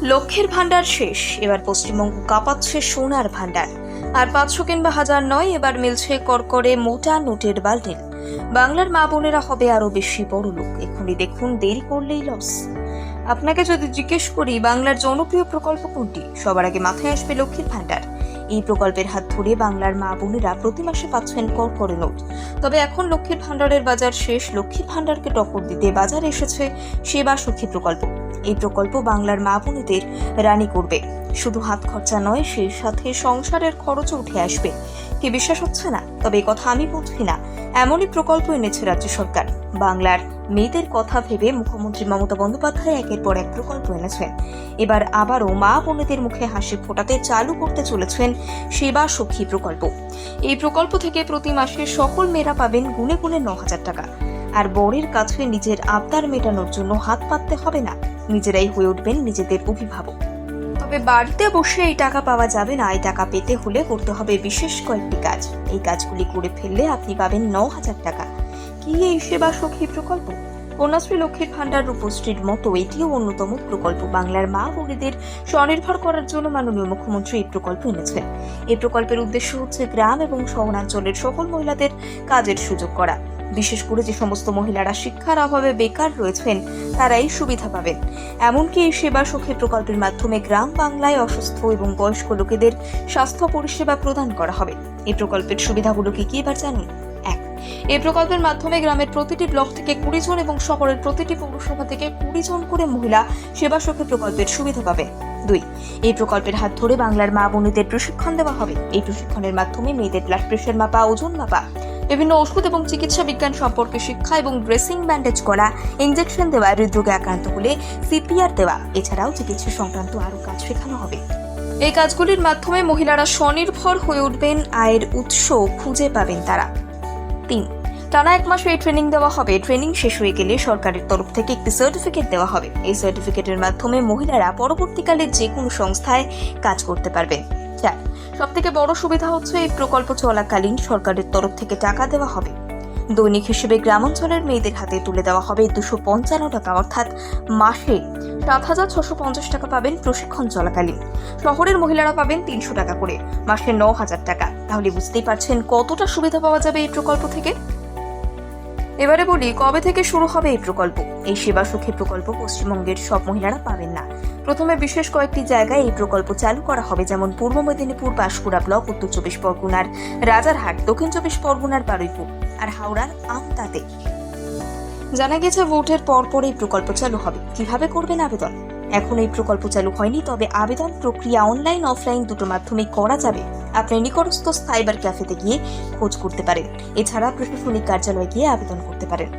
লক্ষ্যের ভান্ডার শেষ, এবার পশ্চিমবঙ্গ কাঁপাচ্ছে সোনার ভান্ডার। আর 500 কিংবা 1000 নয়, এবার মিলছে করকরে মোটা নোটের বান্ডিল। বাংলার মা বোনেরা হবে আরো বেশি বড় লোক। এখনই দেখুন, দেরি করলেই লস। আপনাকে যদি জিজ্ঞেস করি বাংলার জনপ্রিয় প্রকল্প কোনটি, সবার আগে মাথায় আসবে লক্ষ্মীর ভান্ডার। এই প্রকল্পের হাত ধরে বাংলার মা বোনেরা প্রতি মাসে পাচ্ছেন করকরে নোট। তবে এখন লক্ষ্মীর ভান্ডারের বাজার শেষ। লক্ষ্মীর ভান্ডারকে টক্কর দিতে বাজারে এসেছে সেবা সখী প্রকল্প। এই প্রকল্প বাংলার মা বোনেদের রানী করবে। শুধু হাত খরচা নয়, সেই সাথে সংসারের খরচও উঠে আসবে। কি বিশ্বাস হচ্ছে না? তবে এই কথা আমি বলছি না, এমনই প্রকল্প এনেছে রাজ্য সরকার। বাংলার মেয়েদের কথা ভেবে মুখ্যমন্ত্রী মমতা বন্দ্যোপাধ্যায় একের পর এক প্রকল্প এনেছেন। এবার আবারও মা বোনেদের মুখে হাসি ফোটাতে চালু করতে চলেছেন সেবা সখী প্রকল্প। এই প্রকল্প থেকে প্রতি মাসে সকল মেয়েরা পাবেন গুনে গুনে 9,000 টাকা। আর বরের কাছে নিজের আবদার মেটানোর জন্য হাত পাততে হবে না, নিজেরাই হয়ে উঠবেন নিজেদের অভিভাবক। তবে বাড়িতে বসে এই টাকা পাওয়া যাবে না। এই টাকা পেতে হলে করতে হবে বিশেষ কয়েকটি কাজ। এই কাজগুলি করে ফেললে আপনি পাবেন 9,000 টাকা। কি এই সেবা সখী প্রকল্প? কন্যাশ্রী লক্ষ্মীর ভান্ডার রূপশ্রীর মতো এটিও অন্যতম প্রকল্প। বাংলার মা বোনেদের স্বনির্ভর করার জন্য মাননীয় মুখ্যমন্ত্রী এই প্রকল্প এনেছেন। এই প্রকল্পের উদ্দেশ্য হচ্ছে গ্রাম এবং শহরাঞ্চলের সকল মহিলাদের কাজের সুযোগ করা। বিশেষ করে যে সমস্ত মহিলারা শিক্ষার অভাবে বেকার রয়েছেন, তারা এই সুবিধা পাবেন। এমনকি এই সেবা সখী প্রকল্পের মাধ্যমে গ্রাম বাংলায় অসুস্থ এবং বয়স্ক লোকেদের স্বাস্থ্য পরিষেবা প্রদান করা হবে। এই প্রকল্পের সুবিধাগুলো কি কি এবার জানুন। এই প্রকল্পের মাধ্যমে গ্রামের প্রতিটি ব্লক থেকে 20 জন এবং শহরের প্রতিটি পৌরসভা থেকে 20 জন করে মহিলা সেবা সখী প্রকল্পের সুবিধা পাবেন। 2. এই প্রকল্পের হাত ধরে বাংলার মা বোনেদের প্রশিক্ষণ দেওয়া হবে। এই প্রশিক্ষণের মাধ্যমে মেয়েদের ব্লাড প্রেশার মাপা, ওজন মাপা, বিভিন্ন ওষুধ এবং চিকিৎসা বিজ্ঞান সম্পর্কে শিক্ষা এবং ড্রেসিং, ব্যান্ডেজ করা, ইনজেকশন দেওয়া, হৃদরোগে আক্রান্ত হলে CPR দেওয়া, এছাড়াও চিকিৎসা সংক্রান্ত আরও কাজ শেখানো হবে। এই কাজগুলির মাধ্যমে মহিলারা স্বনির্ভর হয়ে উঠবেন, আয়ের উৎস খুঁজে পাবেন তারা। 3. টানা 1 মাস এই ট্রেনিং দেওয়া হবে। ট্রেনিং শেষ হয়ে গেলে সরকারের তরফ থেকে একটি সার্টিফিকেট দেওয়া হবে। এই সার্টিফিকেটের মাধ্যমে মহিলারা পরবর্তীকালে যে কোনো সংস্থায় কাজ করতে পারবেন। 4. সবথেকে বড় সুবিধা হচ্ছে এই প্রকল্প চলাকালীন সরকারের তরফ থেকে টাকা দেওয়া হবে। দৈনিক হিসেবে গ্রামাঞ্চলের মেয়েদের হাতে তুলে দেওয়া হবে 255 টাকা, অর্থাৎ মাসে 7,650 টাকা পাবেন প্রশিক্ষণ চলাকালীন। শহরের মহিলারা পাবেন 300 টাকা করে, মাসে 9,000 টাকা। তাহলে বুঝতেই পারছেন কতটা সুবিধা পাওয়া যাবে এই প্রকল্প থেকে। এবারে বলি, কবে থেকে শুরু হবে এই প্রকল্প। এই সেবা সখী প্রকল্প পশ্চিমবঙ্গের সব মহিলারা পাবেন না। প্রথমে বিশেষ কয়েকটি জায়গায় এই প্রকল্প চালু করা হবে, যেমন পূর্ব মেদিনীপুর পাঁশকুড়া ব্লক, উত্তর 24 পরগনার রাজারহাট, দক্ষিণ 24 পরগনার বারুইপুর আর হাওড়ার আমতাতে। জানা গেছে ভোটের পরপর এই প্রকল্প চালু হবে। কিভাবে করবেন আবেদন? এখন এই প্রকল্প চালু হয়নি, তবে আবেদন প্রক্রিয়া অনলাইন অফলাইন দুটো মাধ্যমে করা যাবে। আপনি নিকটস্থ সাইবার ক্যাফেতে গিয়ে খোঁজ করতে পারেন। এছাড়া প্রশাসনিক কার্যালয়ে গিয়ে আবেদন করতে পারেন।